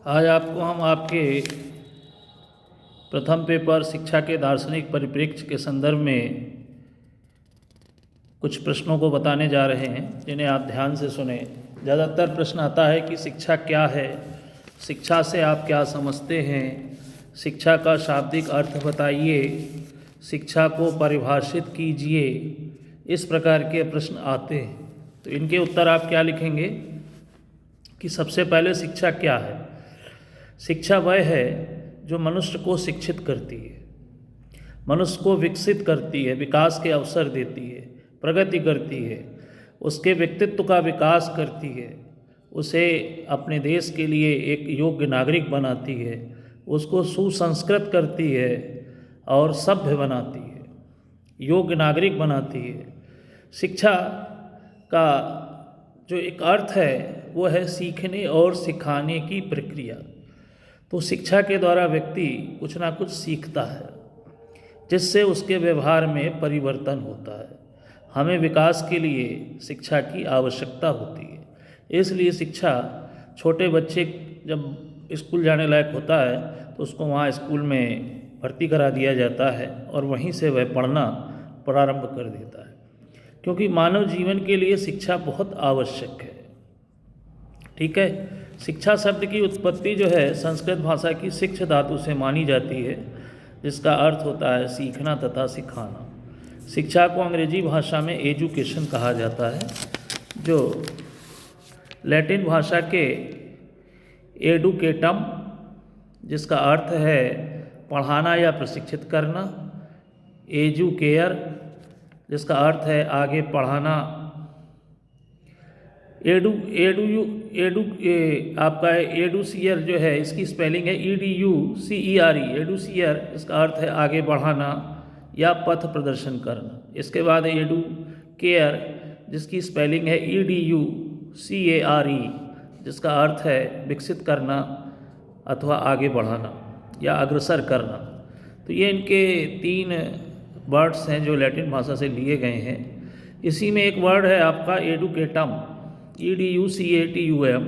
आज आपको हम आपके प्रथम पेपर शिक्षा के दार्शनिक परिप्रेक्ष्य के संदर्भ में कुछ प्रश्नों को बताने जा रहे हैं, जिन्हें आप ध्यान से सुने। ज़्यादातर प्रश्न आता है कि शिक्षा क्या है, शिक्षा से आप क्या समझते हैं, शिक्षा का शाब्दिक अर्थ बताइए, शिक्षा को परिभाषित कीजिए। इस प्रकार के प्रश्न आते हैं। तो इनके उत्तर आप क्या लिखेंगे कि सबसे पहले शिक्षा क्या है। शिक्षा वह है जो मनुष्य को शिक्षित करती है, मनुष्य को विकसित करती है, विकास के अवसर देती है, प्रगति करती है, उसके व्यक्तित्व का विकास करती है, उसे अपने देश के लिए एक योग्य नागरिक बनाती है, उसको सुसंस्कृत करती है और सभ्य बनाती है, योग्य नागरिक बनाती है। शिक्षा का जो एक अर्थ है वो है सीखने और सिखाने की प्रक्रिया। तो शिक्षा के द्वारा व्यक्ति कुछ ना कुछ सीखता है, जिससे उसके व्यवहार में परिवर्तन होता है। हमें विकास के लिए शिक्षा की आवश्यकता होती है। इसलिए शिक्षा, छोटे बच्चे जब स्कूल जाने लायक होता है तो उसको वहाँ स्कूल में भर्ती करा दिया जाता है और वहीं से वह पढ़ना प्रारंभ कर देता है, क्योंकि मानव जीवन के लिए शिक्षा बहुत आवश्यक है। ठीक है। शिक्षा शब्द की उत्पत्ति जो है संस्कृत भाषा की शिक्ष धातु से मानी जाती है, जिसका अर्थ होता है सीखना तथा सिखाना। शिक्षा को अंग्रेजी भाषा में एजुकेशन कहा जाता है, जो लैटिन भाषा के एडुकेटम, जिसका अर्थ है पढ़ाना या प्रशिक्षित करना, एजुकेयर, जिसका अर्थ है आगे पढ़ाना, आपका एडुसियर जो है, इसकी स्पेलिंग है EDUCERE, एडुसियर, इसका अर्थ है आगे बढ़ाना या पथ प्रदर्शन करना। इसके बाद एडु केयर, जिसकी स्पेलिंग है EDUCARE, जिसका अर्थ है विकसित करना अथवा आगे बढ़ाना या अग्रसर करना। तो ये इनके 3 वर्ड्स हैं जो लैटिन भाषा से लिए गए हैं। इसी में एक वर्ड है आपका एडुकेटम, EDUCATUM।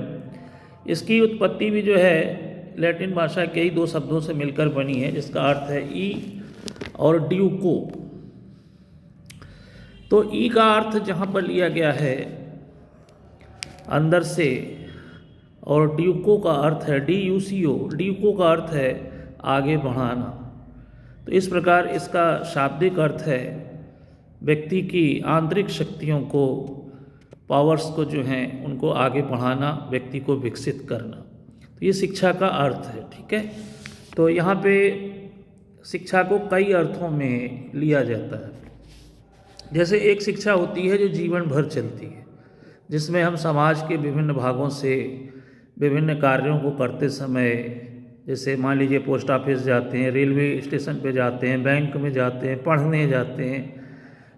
इसकी उत्पत्ति भी जो है लैटिन भाषा के ही 2 शब्दों से मिलकर बनी है, जिसका अर्थ है ई और ड्यूको। तो ई का अर्थ जहाँ पर लिया गया है अंदर से, और ड्यूको का अर्थ है DUCO, ड्यूको का अर्थ है आगे बढ़ाना। तो इस प्रकार इसका शाब्दिक अर्थ है व्यक्ति की आंतरिक शक्तियों को, पावर्स को जो हैं उनको आगे बढ़ाना, व्यक्ति को विकसित करना। तो ये शिक्षा का अर्थ है। ठीक है। तो यहाँ पे शिक्षा को कई अर्थों में लिया जाता है। जैसे एक शिक्षा होती है जो जीवन भर चलती है, जिसमें हम समाज के विभिन्न भागों से विभिन्न कार्यों को करते समय, जैसे मान लीजिए पोस्ट ऑफिस जाते हैं, रेलवे स्टेशन पे जाते हैं, बैंक में जाते हैं, पढ़ने जाते हैं,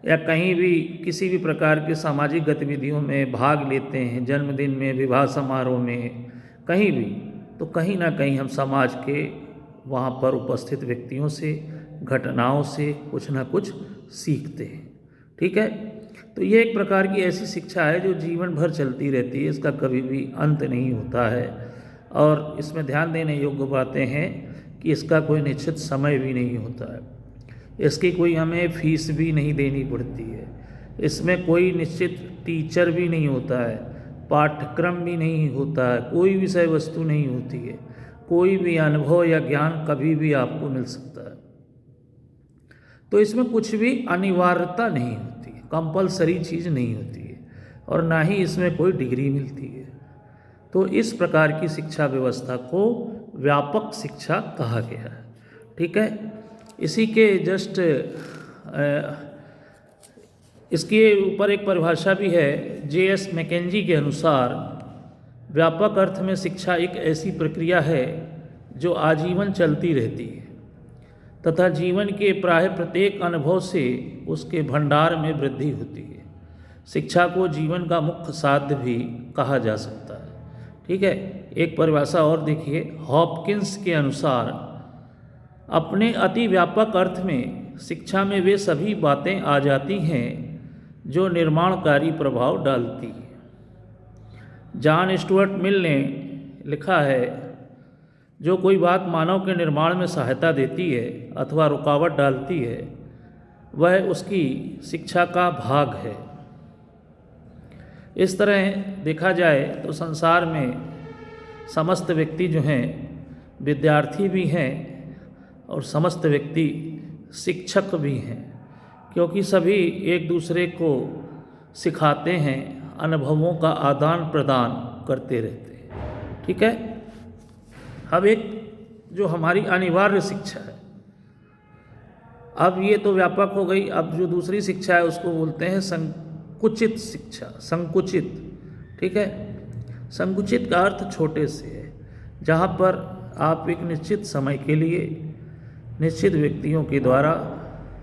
या कहीं भी किसी भी प्रकार की सामाजिक गतिविधियों में भाग लेते हैं, जन्मदिन में, विवाह समारोह में, कहीं भी, तो कहीं ना कहीं हम समाज के वहाँ पर उपस्थित व्यक्तियों से, घटनाओं से कुछ ना कुछ सीखते हैं। ठीक है। तो ये एक प्रकार की ऐसी शिक्षा है जो जीवन भर चलती रहती है, इसका कभी भी अंत नहीं होता है। और इसमें ध्यान देने योग्य बातें हैं कि इसका कोई निश्चित समय भी नहीं होता है, इसकी कोई हमें फीस भी नहीं देनी पड़ती है, इसमें कोई निश्चित टीचर भी नहीं होता है, पाठ्यक्रम भी नहीं होता है, कोई विषय वस्तु नहीं होती है, कोई भी अनुभव या ज्ञान कभी भी आपको मिल सकता है। तो इसमें कुछ भी अनिवार्यता नहीं होती है, कंपलसरी चीज़ नहीं होती है, और ना ही इसमें कोई डिग्री मिलती है। तो इस प्रकार की शिक्षा व्यवस्था को व्यापक शिक्षा कहा गया है। ठीक है। इसी के जस्ट इसके ऊपर एक परिभाषा भी है, JS मैकेंजी के अनुसार व्यापक अर्थ में शिक्षा एक ऐसी प्रक्रिया है जो आजीवन चलती रहती है तथा जीवन के प्राय प्रत्येक अनुभव से उसके भंडार में वृद्धि होती है। शिक्षा को जीवन का मुख्य साध्य भी कहा जा सकता है। ठीक है। एक परिभाषा और देखिए, हॉपकिंस के अनुसार अपने अति व्यापक अर्थ में शिक्षा में वे सभी बातें आ जाती हैं जो निर्माणकारी प्रभाव डालती हैं। जॉन स्टुअर्ट मिल ने लिखा है जो कोई बात मानव के निर्माण में सहायता देती है अथवा रुकावट डालती है वह उसकी शिक्षा का भाग है। इस तरह देखा जाए तो संसार में समस्त व्यक्ति जो हैं विद्यार्थी भी हैं और समस्त व्यक्ति शिक्षक भी हैं, क्योंकि सभी एक दूसरे को सिखाते हैं, अनुभवों का आदान प्रदान करते रहते हैं। ठीक है। अब एक जो हमारी अनिवार्य शिक्षा है, अब ये तो व्यापक हो गई। अब जो दूसरी शिक्षा है उसको बोलते हैं संकुचित शिक्षा, संकुचित। ठीक है। संकुचित का अर्थ छोटे से है, जहाँ पर आप एक निश्चित समय के लिए निश्चित व्यक्तियों के द्वारा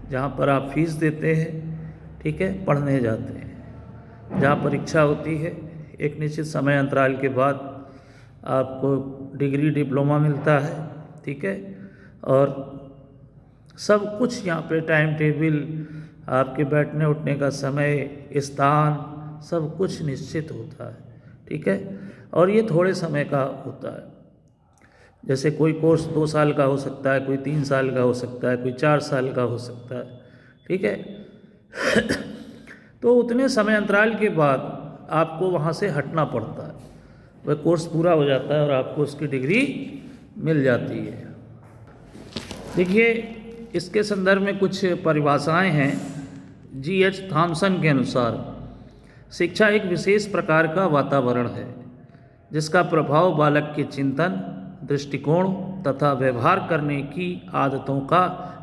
जहाँ पर आप फीस देते हैं, ठीक है, पढ़ने जाते हैं, जहाँ परीक्षा होती है, एक निश्चित समय अंतराल के बाद आपको डिग्री डिप्लोमा मिलता है। ठीक है। और सब कुछ यहाँ पे टाइम टेबल, आपके बैठने उठने का समय, स्थान, सब कुछ निश्चित होता है। ठीक है। और ये थोड़े समय का होता है। जैसे कोई कोर्स 2 साल का हो सकता है, कोई 3 साल का हो सकता है, कोई 4 साल का हो सकता है। ठीक है। तो उतने समय अंतराल के बाद आपको वहाँ से हटना पड़ता है, वह कोर्स पूरा हो जाता है और आपको उसकी डिग्री मिल जाती है। देखिए, इसके संदर्भ में कुछ परिभाषाएं हैं। G.H. थॉमसन के अनुसार शिक्षा एक विशेष प्रकार का वातावरण है जिसका प्रभाव बालक के चिंतन, दृष्टिकोण तथा व्यवहार करने की आदतों का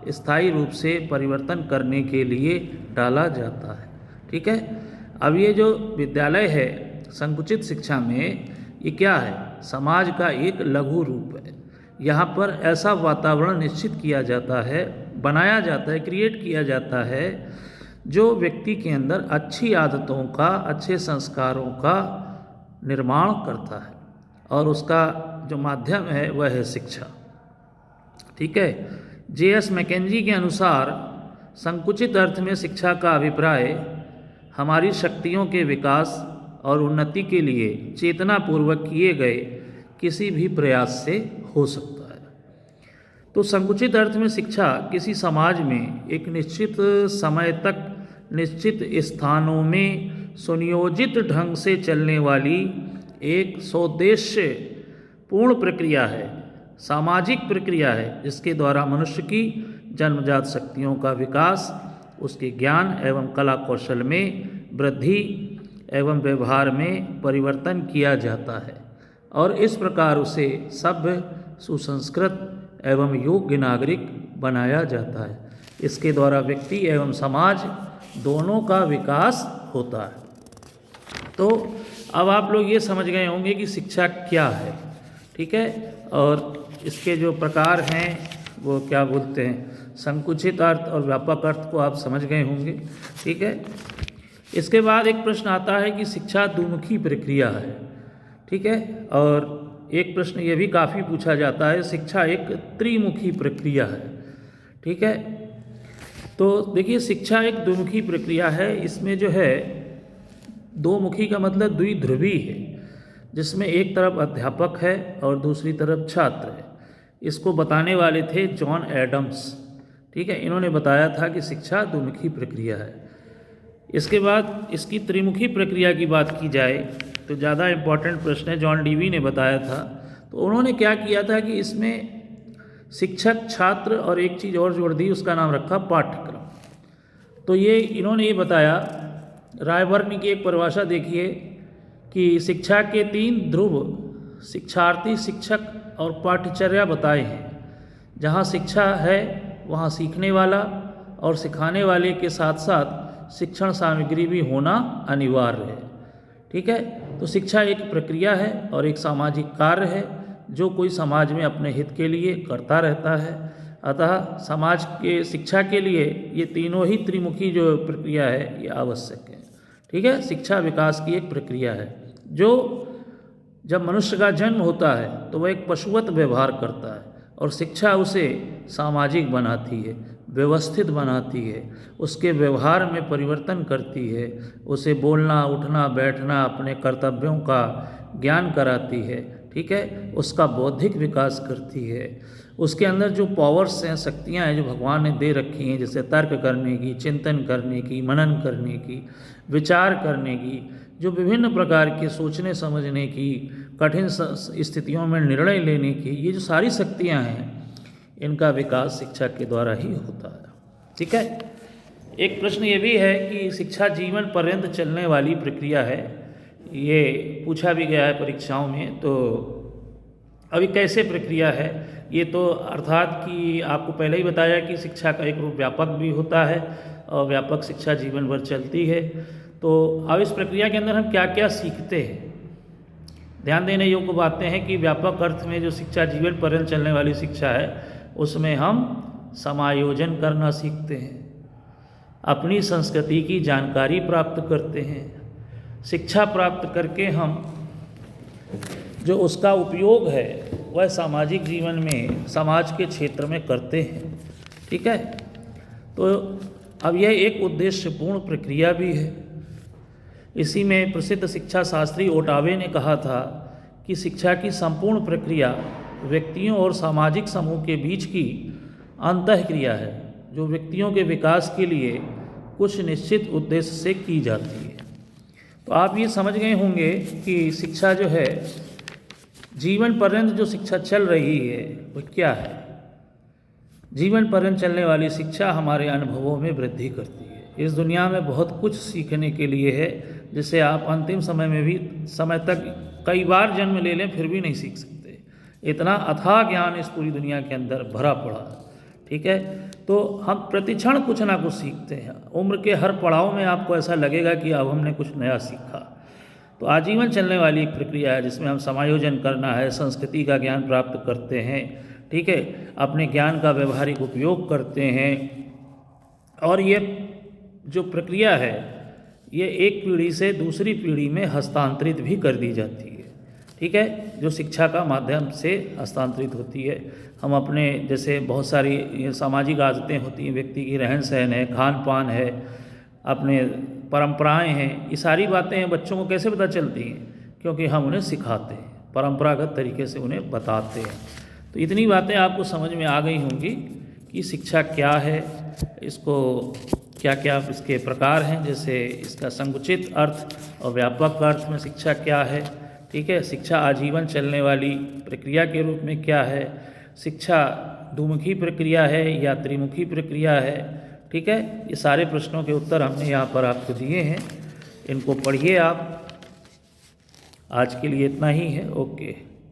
स्थायी रूप से परिवर्तन करने के लिए डाला जाता है। ठीक है। अब ये जो विद्यालय है संकुचित शिक्षा में, ये क्या है? समाज का एक लघु रूप है। यहाँ पर ऐसा वातावरण निश्चित किया जाता है, बनाया जाता है, क्रिएट किया जाता है जो व्यक्ति के अंदर अच्छी आदतों का, अच्छे संस्कारों का निर्माण करता है, और उसका जो माध्यम है वह है शिक्षा। ठीक है। J.S. मैकेंजी के अनुसार संकुचित अर्थ में शिक्षा का अभिप्राय हमारी शक्तियों के विकास और उन्नति के लिए चेतनापूर्वक किए गए किसी भी प्रयास से हो सकता है। तो संकुचित अर्थ में शिक्षा किसी समाज में एक निश्चित समय तक निश्चित स्थानों में सुनियोजित ढंग से चलने वाली एक सौद्देश्य पूर्ण प्रक्रिया है, सामाजिक प्रक्रिया है, जिसके द्वारा मनुष्य की जन्मजात शक्तियों का विकास, उसके ज्ञान एवं कला कौशल में वृद्धि एवं व्यवहार में परिवर्तन किया जाता है, और इस प्रकार उसे सभ्य, सुसंस्कृत एवं योग्य नागरिक बनाया जाता है। इसके द्वारा व्यक्ति एवं समाज दोनों का विकास होता है। तो अब आप लोग ये समझ गए होंगे कि शिक्षा क्या है। ठीक है। और इसके जो प्रकार हैं वो क्या बोलते हैं, संकुचित अर्थ और व्यापक अर्थ को आप समझ गए होंगे। ठीक है। इसके बाद एक प्रश्न आता है कि शिक्षा द्विमुखी प्रक्रिया है। ठीक है। और एक प्रश्न ये भी काफ़ी पूछा जाता है, शिक्षा एक त्रिमुखी प्रक्रिया है। ठीक है। तो देखिए, शिक्षा एक द्विमुखी प्रक्रिया है। इसमें जो है, दो मुखी का मतलब द्विध्रुवी है, जिसमें एक तरफ अध्यापक है और दूसरी तरफ छात्र है। इसको बताने वाले थे जॉन एडम्स। ठीक है। इन्होंने बताया था कि शिक्षा द्विमुखी प्रक्रिया है। इसके बाद इसकी त्रिमुखी प्रक्रिया की बात की जाए तो ज़्यादा इम्पॉर्टेंट प्रश्न है, जॉन डीवी ने बताया था। तो उन्होंने क्या किया था कि इसमें शिक्षक, छात्र और एक चीज़ और जोड़ दी, उसका नाम रखा पाठ्यक्रम। तो ये इन्होंने ये बताया, रायबर्न की एक परिभाषा देखिए कि शिक्षा के 3 ध्रुव शिक्षार्थी, शिक्षक और पाठ्यचर्या बताए हैं। जहाँ शिक्षा है वहाँ सीखने वाला और सिखाने वाले के साथ साथ शिक्षण सामग्री भी होना अनिवार्य है। ठीक है। तो शिक्षा एक प्रक्रिया है और एक सामाजिक कार्य है जो कोई समाज में अपने हित के लिए करता रहता है। अतः समाज के शिक्षा के लिए ये तीनों ही त्रिमुखी जो प्रक्रिया है ये आवश्यक है। ठीक है। शिक्षा विकास की एक प्रक्रिया है जो जब मनुष्य का जन्म होता है तो वह एक पशुवत व्यवहार करता है, और शिक्षा उसे सामाजिक बनाती है, व्यवस्थित बनाती है, उसके व्यवहार में परिवर्तन करती है, उसे बोलना, उठना, बैठना, अपने कर्तव्यों का ज्ञान कराती है। ठीक है, उसका बौद्धिक विकास करती है। उसके अंदर जो पावर्स हैं, शक्तियाँ हैं जो भगवान ने दे रखी हैं, जैसे तर्क करने की, चिंतन करने की, मनन करने की, विचार करने की, जो विभिन्न प्रकार के सोचने समझने की, कठिन स्थितियों में निर्णय लेने की, ये जो सारी शक्तियाँ हैं, इनका विकास शिक्षा के द्वारा ही होता है। ठीक है। एक प्रश्न ये भी है कि शिक्षा जीवन पर्यंत चलने वाली प्रक्रिया है, ये पूछा भी गया है परीक्षाओं में। तो अभी कैसे प्रक्रिया है ये, तो अर्थात कि आपको पहले ही बताया कि शिक्षा का एक रूप व्यापक भी होता है और व्यापक शिक्षा जीवन भर चलती है। तो अब इस प्रक्रिया के अंदर हम क्या क्या सीखते हैं, ध्यान देने योग्य बातें हैं कि व्यापक अर्थ में जो शिक्षा जीवन पर्यंत चलने वाली शिक्षा है, उसमें हम समायोजन करना सीखते हैं, अपनी संस्कृति की जानकारी प्राप्त करते हैं। शिक्षा प्राप्त करके हम जो उसका उपयोग है वह सामाजिक जीवन में, समाज के क्षेत्र में करते हैं। ठीक है। तो अब यह एक उद्देश्यपूर्ण प्रक्रिया भी है। इसी में प्रसिद्ध शिक्षा शास्त्री ओटावे ने कहा था कि शिक्षा की संपूर्ण प्रक्रिया व्यक्तियों और सामाजिक समूह के बीच की अंतःक्रिया है, जो व्यक्तियों के विकास के लिए कुछ निश्चित उद्देश्य से की जाती है। तो आप ये समझ गए होंगे कि शिक्षा जो है, जीवन पर्यंत जो शिक्षा चल रही है वो क्या है। जीवन पर्यंत चलने वाली शिक्षा हमारे अनुभवों में वृद्धि करती है। इस दुनिया में बहुत कुछ सीखने के लिए है, जिसे आप अंतिम समय में भी, समय तक कई बार जन्म ले लें फिर भी नहीं सीख सकते। इतना अथाह ज्ञान इस पूरी दुनिया के अंदर भरा पड़ा। ठीक है। तो हम प्रतिक्षण कुछ ना कुछ सीखते हैं। उम्र के हर पड़ाव में आपको ऐसा लगेगा कि अब हमने कुछ नया सीखा। तो आजीवन चलने वाली एक प्रक्रिया है जिसमें हम समायोजन करना है, संस्कृति का ज्ञान प्राप्त करते हैं। ठीक है। अपने ज्ञान का व्यवहारिक उपयोग करते हैं। और ये जो प्रक्रिया है, ये एक पीढ़ी से दूसरी पीढ़ी में हस्तांतरित भी कर दी जाती है। ठीक है। जो शिक्षा का माध्यम से हस्तांतरित होती है। हम अपने, जैसे बहुत सारी सामाजिक आदतें होती हैं, व्यक्ति की रहन सहन है, खान पान है, अपने परंपराएं हैं, ये सारी बातें बच्चों को कैसे पता चलती हैं? क्योंकि हम उन्हें सिखाते हैं, परंपरागत तरीके से उन्हें बताते हैं। तो इतनी बातें आपको समझ में आ गई होंगी कि शिक्षा क्या है, इसको क्या क्या इसके प्रकार हैं, जैसे इसका संकुचित अर्थ और व्यापक अर्थ में शिक्षा क्या है। ठीक है। शिक्षा आजीवन चलने वाली प्रक्रिया के रूप में क्या है, शिक्षा दुमुखी प्रक्रिया है या त्रिमुखी प्रक्रिया है। ठीक है। ये सारे प्रश्नों के उत्तर हमने यहाँ पर आपको दिए हैं, इनको पढ़िए आप। आज के लिए इतना ही है। ओके।